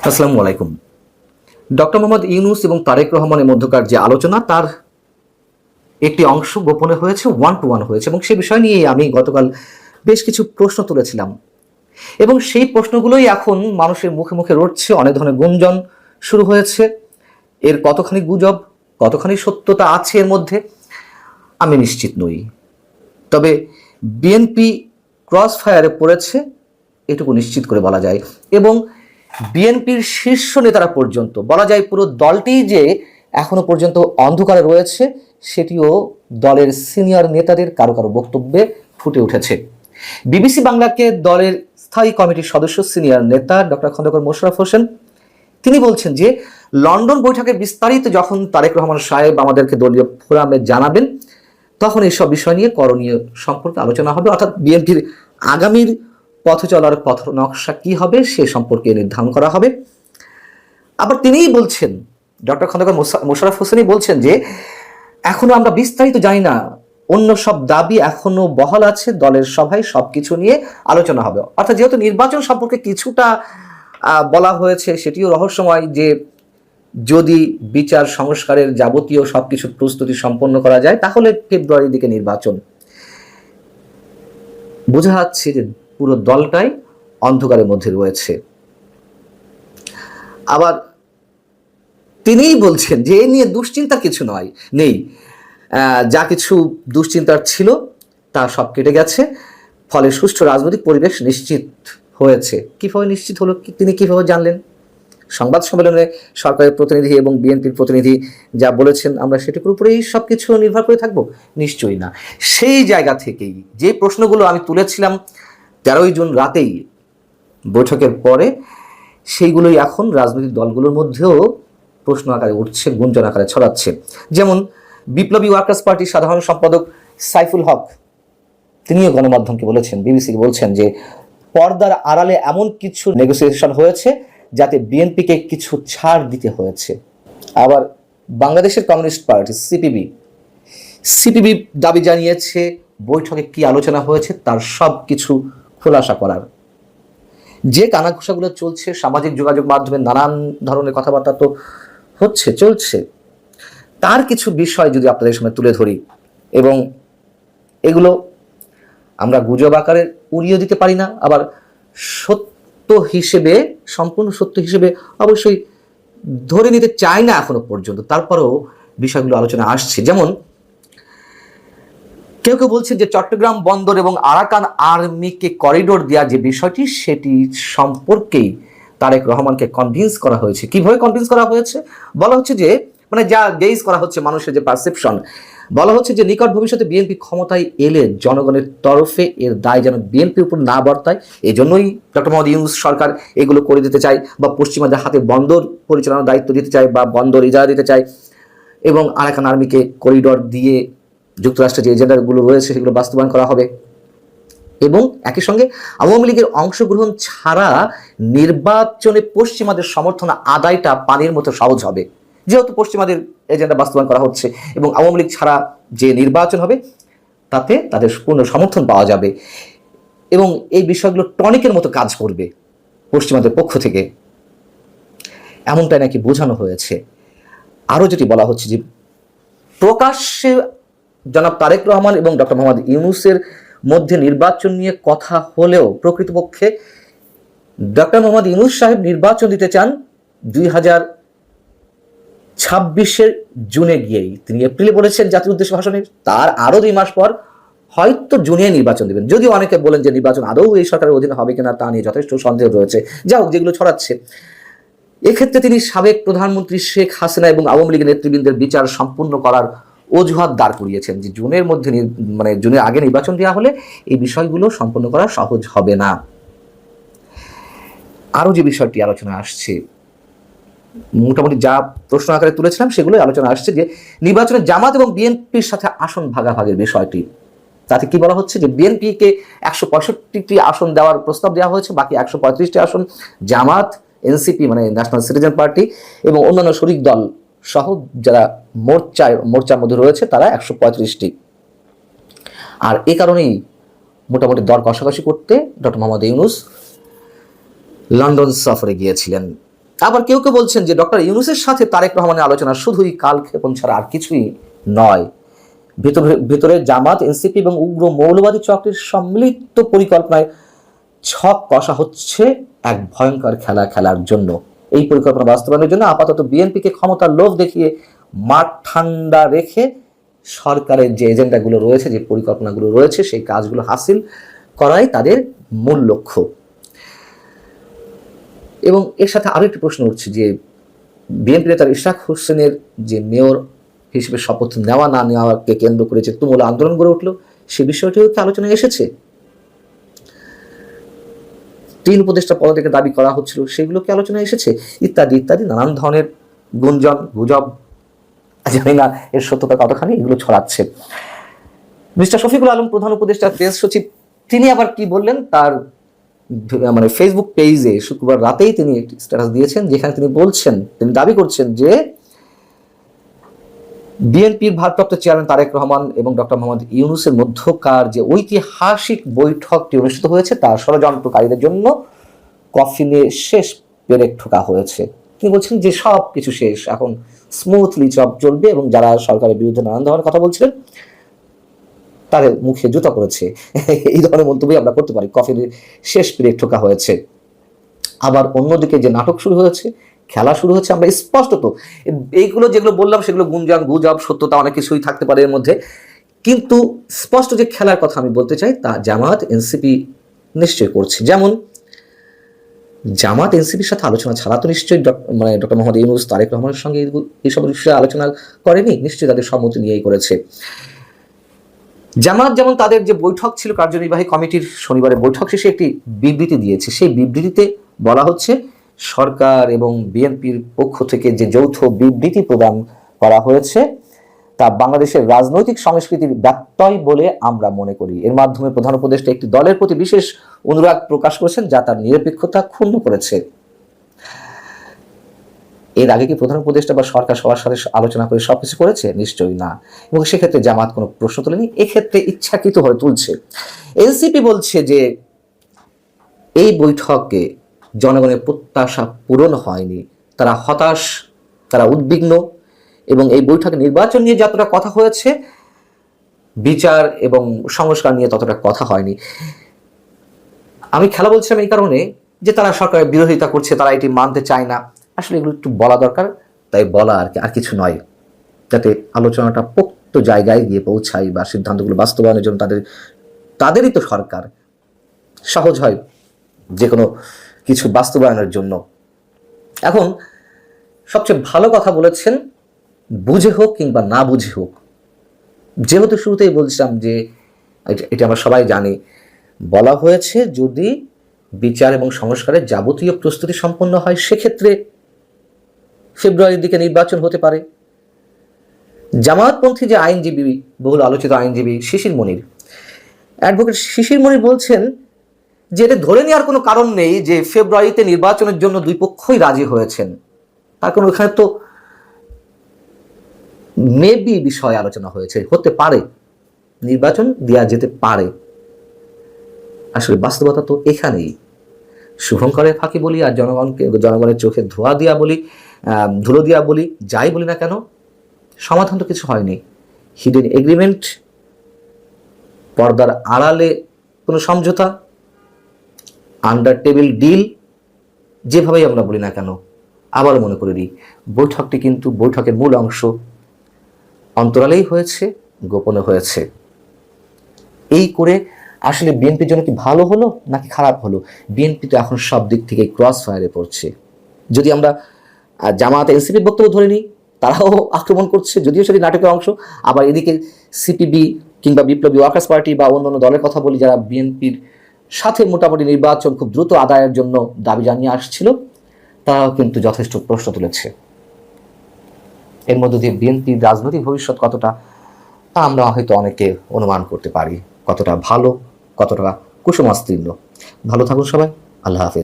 আসসালামু আলাইকুম। ডক্টর মোহাম্মদ ইউনূস এবং তারেক রহমানের মধ্যকার যে আলোচনা তার একটি অংশ গোপনে হয়েছে, ওয়ান টু ওয়ান হয়েছে, এবং সে বিষয় নিয়ে আমি গতকাল বেশ কিছু প্রশ্ন তুলেছিলাম এবং সেই প্রশ্নগুলোই এখন মানুষের মুখে মুখে রটছে। অনেক ধরনের গুঞ্জন শুরু হয়েছে। এর কতখানি গুজব, কতখানি সত্যতা আছে এর মধ্যে আমি নিশ্চিত নই। তবে বিএনপি ক্রস ফায়ারে পড়েছে এটুকু নিশ্চিত করে বলা যায়, এবং বিএনপির শীর্ষ নেতারা পর্যন্ত, বলা যায় পুরো দলটিই যে এখনো পর্যন্ত অন্ধকারে রয়েছে সেটিও দলের সিনিয়র নেতাদের কারো কারো বক্তব্যে ফুটে উঠেছে। বিবিসি বাংলাকে দলের স্থায়ী কমিটির সদস্য সিনিয়র নেতা ডক্টর খন্দকার মোশাররফ হোসেন তিনি বলছেন যে লন্ডন বৈঠকের বিস্তারিত যখন তারেক রহমান সাহেব আমাদেরকে দলীয় ফোরামে জানাবেন তখন এইসব বিষয় নিয়ে করণীয় সম্পর্কে আলোচনা হবে, অর্থাৎ বিএনপির আগামীর পথ চলার পথ নকশা কি হবে সে সম্পর্কে নির্ধারণ করা হবে। আবার তিনিই বলছেন, ডক্টর খন্দকার মোশাররফ হোসেনই বলছেন যে এখনো আমরা বিস্তারিত জানি না, অন্য সব দাবি এখনো বহাল আছে, দলের সভায় সবকিছু নিয়ে আলোচনা হবে। অর্থাৎ যেহেতু নির্বাচন সম্পর্কে কিছুটা বলা হয়েছে, সেটিও রহস্যময় যে যদি বিচার সংস্কারের যাবতীয় সবকিছুর প্রস্তুতি সম্পন্ন করা যায় তাহলে ফেব্রুয়ারির দিকে নির্বাচন। বোঝা যাচ্ছে যে পুরো দলটাই অন্ধকারের মধ্যে রয়েছে। আবার তিনিই বলছেন যে এ নিয়ে দুশ্চিন্তার কিছু নেই, যা কিছু দুশ্চিন্তার ছিল তা সব কেটে গেছে, ফলে সুষ্ঠু রাজনৈতিক পরিবেশ নিশ্চিত হয়েছে। কিভাবে নিশ্চিত হলো, তিনি কিভাবে জানলেন? সংবাদ সম্মেলনে সরকারের প্রতিনিধি এবং বিএনপির প্রতিনিধি যা বলেছেন আমরা সেটির উপরেই সব কিছু নির্ভর করে থাকবো? নিশ্চয়ই না। সেই জায়গা থেকেই যে প্রশ্নগুলো আমি তুলেছিলাম 13ই জুন রাতেই বৈঠকের পরে, সেইগুলোই এখন রাজনৈতিক দলগুলোর মধ্যেও প্রশ্ন আকারে উঠছে, গুঞ্জন আকারে ছড়াচ্ছে। যেমন বিপ্লবী ওয়ার্কার্স পার্টির সাধারণ সম্পাদক সাইফুল হক তিনিও গণমাধ্যমকে বলেছেন, বিবিসিকে বলছেন যে পর্দার আড়ালে এমন কিছু নেগোসিয়েশন হয়েছে যাতে বিএনপিকে কিছু ছাড় দিতে হয়েছে। আবার বাংলাদেশের কমিউনিস্ট পার্টি সিপিবি দাবি জানিয়েছে বৈঠকে কি আলোচনা হয়েছে তার সব কিছু খোলাসা করার। যে কানাঘুষাগুলো চলছে সামাজিক যোগাযোগ মাধ্যমে, নানান ধরনের কথাবার্তা তো চলছে, তার কিছু বিষয় যদি আপনাদের সামনে তুলে ধরি, এবং এগুলো আমরা গুজব আকারে উড়িয়ে দিতে পারি না, আবার সত্য হিসেবে, সম্পূর্ণ সত্য হিসেবে অবশ্যই ধরে নিতে চাই না এখনো পর্যন্ত, তারপরেও বিষয়গুলো আলোচনা আসছে। যেমন কেউ কেউ বলছে যে চট্টগ্রাম বন্দর এবং আরাকান আর্মিকে করিডোর দেওয়া যে বিষয়টি, সেটি সম্পর্কেই তারেক রহমানকে কনভিন্স করা হয়েছে। কিভাবে কনভিন্স করা হয়েছে? বলা হচ্ছে যে, মানে যা গেজ করা হচ্ছে মানুষের যে পারসেপশন, বলা হচ্ছে যে নিকট ভবিষ্যতে বিএনপি ক্ষমতায় এলে জনগণের তরফে এর দায় যেন বিএনপির উপর না বর্তায়, এজন্যই ডক্টর মোহাম্মদ ইউনূস সরকার এগুলো করে দিতে চায়, বা পশ্চিমাদের হাতে বন্দর পরিচালনার দায়িত্ব দিতে চায়, বা বন্দর ইজারা দিতে চায়, এবং আরাকান আর্মিকে করিডোর দিয়ে যুক্তরাষ্ট্রের যে এজেন্ডাগুলো রয়েছে সেগুলো বাস্তবায়ন করা হবে। এবং একই সঙ্গে আওয়ামী লীগের অংশগ্রহণ ছাড়া নির্বাচনে পশ্চিমাদের সমর্থন আদায়টা পানির মতো সহজ হবে, যেহেতু পশ্চিমাদের এজেন্ডা বাস্তবায়ন করা হচ্ছে, এবং আওয়ামী লীগ ছাড়া যে নির্বাচন হবে তাতে তাদের পূর্ণ সমর্থন পাওয়া যাবে, এবং এই বিষয়গুলো টনিকের মতো কাজ করবে পশ্চিমাদের পক্ষ থেকে, এমনটাই নাকি বোঝানো হয়েছে। আরও যেটি বলা হচ্ছে যে প্রকাশ্যে জনাব তারেক রহমান এবং ডক্টর মোহাম্মদ ইউনূসের মধ্যে নির্বাচন নিয়ে কথা হলেও প্রকৃতপক্ষে ডক্টর মোহাম্মদ ইউনূস সাহেব নির্বাচন দিতে চান 2026-এর জুনে গিয়েই। তিনি এপ্রিলে বলেছেন জাতির উদ্দেশ্যে ভাষণে, তার আরও 2 মাস পর হয়তো জুনে নির্বাচন দেবেন। যদিও অনেকে বলেন যে নির্বাচন আদৌ এই সরকারের অধীনে হবে কিনা তা নিয়ে যথেষ্ট সন্দেহ রয়েছে। যা হোক, যেগুলো ছড়াচ্ছে, এক্ষেত্রে তিনি সাবেক প্রধানমন্ত্রী শেখ হাসিনা এবং আওয়ামী লীগের নেতৃবৃন্দের বিচার সম্পূর্ণ করার অজুহাত দাঁড় করিয়েছেন যে জুনের মধ্যে, মানে জুনের আগে নির্বাচন দেওয়া হলে এই বিষয়গুলো সম্পন্ন করা সহজ হবে না। আরও যে বিষয়টি আলোচনা আসছে, মোটামুটি যা প্রশ্ন আকারে তুলেছিলাম সেগুলোই আলোচনা আসছে, যে নির্বাচনে জামাত এবং বিএনপির সাথে আসন ভাগাভাগির বিষয়টি। তাতে কি বলা হচ্ছে যে বিএনপিকে 165টি আসন দেওয়ার প্রস্তাব দেওয়া হয়েছে, বাকি 135টি আসন জামাত, এনসিপি মানে ন্যাশনাল সিটিজেন পার্টি এবং অন্যান্য শরিক দল সহ যারা মোর্চার মধ্যে রয়েছে তারা 135টি। আর এই কারণেই মোটামুটি দর কষাকষি করতে ডক্টর মোহাম্মদ ইউনূস লন্ডন সফরে গিয়েছিলেন। আবার কেউ কেউ বলছেন যে ডক্টর ইউনূসের সাথে তারেক রহমানের আলোচনা শুধুই কালক্ষেপণ ছাড়া আর কিছুই নয়। ভেতরে জামাত, এনসিপি এবং উগ্র মৌলবাদী চক্রের সম্মিলিত পরিকল্পনায় ছক কষা হচ্ছে এক ভয়ঙ্কর খেলা খেলার জন্য। এই পরিকল্পনা বাস্তবায়নের জন্য আপাতত বিএনপিকে ক্ষমতার লোভ দেখিয়ে মাঠ ঠান্ডা রেখে সরকারের যে এজেন্ডাগুলো রয়েছে, যে পরিকল্পনাগুলো রয়েছে, সেই কাজগুলো হাসিল করাই তাদের মূল লক্ষ্য। এবং এর সাথে আরো একটি প্রশ্ন উঠছে যে বিএনপি নেতা ইশরাক হোসেনের যে মেয়র হিসেবে শপথ নেওয়া না নেওয়াকে কেন্দ্র করে যে তুমুল আন্দোলন গড়ে উঠলো, সে বিষয়টিও কি আলোচনায় এসেছে? 3 উপদেষ্টা পদত্যাগের দাবি করা হচ্ছিল, সেগুলো কি আলোচনায় এসেছে? ইত্যাদি ইত্যাদি নানান ধরনের গুঞ্জন, গুজব, জানি না এর সত্যতা কতখানি, এগুলো ছড়াচ্ছে। মিস্টার শফিকুল আলম, প্রধান উপদেষ্টা প্রেস সচিব, তিনি আবার কি বললেন? তার ফেসবুক পেজে শুক্রবার রাতেই তিনি একটি স্ট্যাটাস দিয়েছেন, যেখানে তিনি বলছেন, তিনি দাবি করছেন যে বিএনপির ভারপ্রাপ্ত চেয়ারম্যান তারেক রহমান এবং ডক্টর মোহাম্মদ ইউনূসের মধ্যকার যে ঐতিহাসিক বৈঠকটি অনুষ্ঠিত হয়েছে তা ষড়যন্ত্রকারীদের জন্য কফিনে শেষ পেরেক ঠোকা হয়েছে। তিনি বলছেন যে সব কিছু শেষ, এখন স্মুথলি চলবে এবং যারা সরকারের বিরুদ্ধে নানান ধরনের কথা বলছিলেন তাদের মুখে জুতা করেছে। এই ধরনের মন্তব্য আমরা করতে পারি, কফিনে শেষ পেরেক ঠোকা হয়েছে। আবার অন্যদিকে যে নাটক শুরু হয়েছে, খেলা শুরু হচ্ছে, আমরা স্পষ্টত এইগুলো যেগুলো বললাম সেগুলো গুঞ্জন, গুজব, সত্যতা অনেক কিছুই থাকতে পারে এর মধ্যে, কিন্তু স্পষ্ট যে খেলার কথা আমি বলতে চাই তা জামাত, এনসিপি নিশ্চয়ই করছে। যেমন জামাত এনসিপির সাথে আলোচনা ছাড়া তো নিশ্চয়ই ডক্টর মোহাম্মদ ইউনূস তারেক রহমানের সঙ্গে এইসব বিষয়ে আলোচনা করেনি, নিশ্চয়ই তাদের সম্মতি নিয়েই করেছে। জামাত যেমন তাদের যে বৈঠক ছিল, কার্যনির্বাহী কমিটির শনিবারের বৈঠক শেষে একটি বিবৃতি দিয়েছে। সেই বিবৃতিতে বলা হচ্ছে, সরকার এবং বিএনপির পক্ষ থেকে যে যৌথ বিবৃতি প্রদান করা হয়েছে তা বাংলাদেশের রাজনৈতিক সংস্কৃতির ব্যত্যয় বলে আমরা মনে করি। এর মাধ্যমে প্রধান উপদেষ্টা একটি দলের প্রতি বিশেষ অনুরাগ প্রকাশ করেছেন, যা তার নিরপেক্ষতা ক্ষুণ্ণ করেছে। এর আগে কি প্রধান উপদেষ্টা বা সরকার সবার সাথে আলোচনা করে সবকিছু করেছে? নিশ্চয়ই না। এবং সেক্ষেত্রে জামাত কোনো প্রশ্ন তোলেনি, এক্ষেত্রে ইচ্ছাকৃতভাবে তুলছে। এনসিপি বলছে যে এই বৈঠকে জনগণের প্রত্যাশা পূরণ হয়নি, তারা হতাশ, তারা উদ্বিগ্ন, এবং এই বৈঠকে নির্বাচন নিয়ে যতটা কথা হয়েছে, বিচার এবং সংস্কার নিয়ে ততটা কথা হয়নি। আমি খেলা বলছিলাম এই কারণে যে তারা সরকারের বিরোধিতা করছে, তারা এটি মানতে চায় না। আসলে এগুলো একটু বলা দরকার, তাই বলা আর কিছু নয়, যাতে আলোচনাটা পোক্ত জায়গায় গিয়ে পৌঁছায় বা সিদ্ধান্তগুলো বাস্তবায়নের জন্য তাদেরই তো সরকার, সহজ হয় যে কোনো কিছু বাস্তবায়নের জন্য। এখন সবচেয়ে ভালো কথা বলেছেন, বুঝে হোক কিংবা না বুঝে হোক, যেহেতু শুরুতেই বলছিলাম যে এটা আমরা সবাই জানি, বলা হয়েছে যদি বিচার এবং সংস্কারের যাবতীয় প্রস্তুতি সম্পন্ন হয় সেক্ষেত্রে ফেব্রুয়ারির দিকে নির্বাচন হতে পারে। জামায়াতপন্থী যে আইনজীবী, বহুল আলোচিত আইনজীবী শিশির মনির, অ্যাডভোকেট শিশির মনির বলছেন যে এটা ধরে নেওয়ার কোনো কারণ নেই যে ফেব্রুয়ারিতে নির্বাচনের জন্য দুই পক্ষই রাজি হয়েছেন। তার কারণ ওখানে তো মেবি বিষয়ে আলোচনা হয়েছে, হতে পারে নির্বাচন দেওয়া যেতে পারে। আসলে বাস্তবতা তো এখানেই। শুভঙ্করের ফাঁকি বলি আর জনগণের চোখে ধোঁয়া দিয়া বলি, ধুলো দিয়া বলি, যাই বলি না কেন, সমাধান তো কিছু হয়নি। হিডেন এগ্রিমেন্ট, পর্দার আড়ালে কোনো সমঝোতা, আন্ডার টেবিল ডিল, যেভাবেই আমরা বলি না কেন, আবারও মনে করে দিই, বৈঠকটি কিন্তু বৈঠকের মূল অংশ অন্তরালেই হয়েছে, গোপনে হয়েছে। এই করে আসলে বিএনপির জন্য কি ভালো হলো নাকি খারাপ হলো? বিএনপি তো এখন সব দিক থেকে ক্রস ফায়ারে পড়ছে। যদি আমরা জামায়াত এনসিপির বক্তব্য ধরে নিই, তারাও আক্রমণ করছে, যদিও সেটি নাটকের অংশ। আবার এদিকে সিপিবি কিংবা বিপ্লবী ওয়ার্কার্স পার্টি বা অন্যান্য দলের কথা বলি, যারা বিএনপির সাথে মোটামুটি নির্বাচন খুব দ্রুত আদায়ের জন্য দাবি জানিয়ে আসছিল, তারাও কিন্তু যথেষ্ট প্রশ্ন তুলেছে। এর মধ্যে দিয়ে বিএনপির রাজনৈতিক ভবিষ্যৎ কতটা, তা আমরা হয়তো অনেকে অনুমান করতে পারি, কতটা ভালো, কতটা কুসুমাস্তীর্ণ। ভালো থাকুন সবাই, আল্লাহ হাফেজ।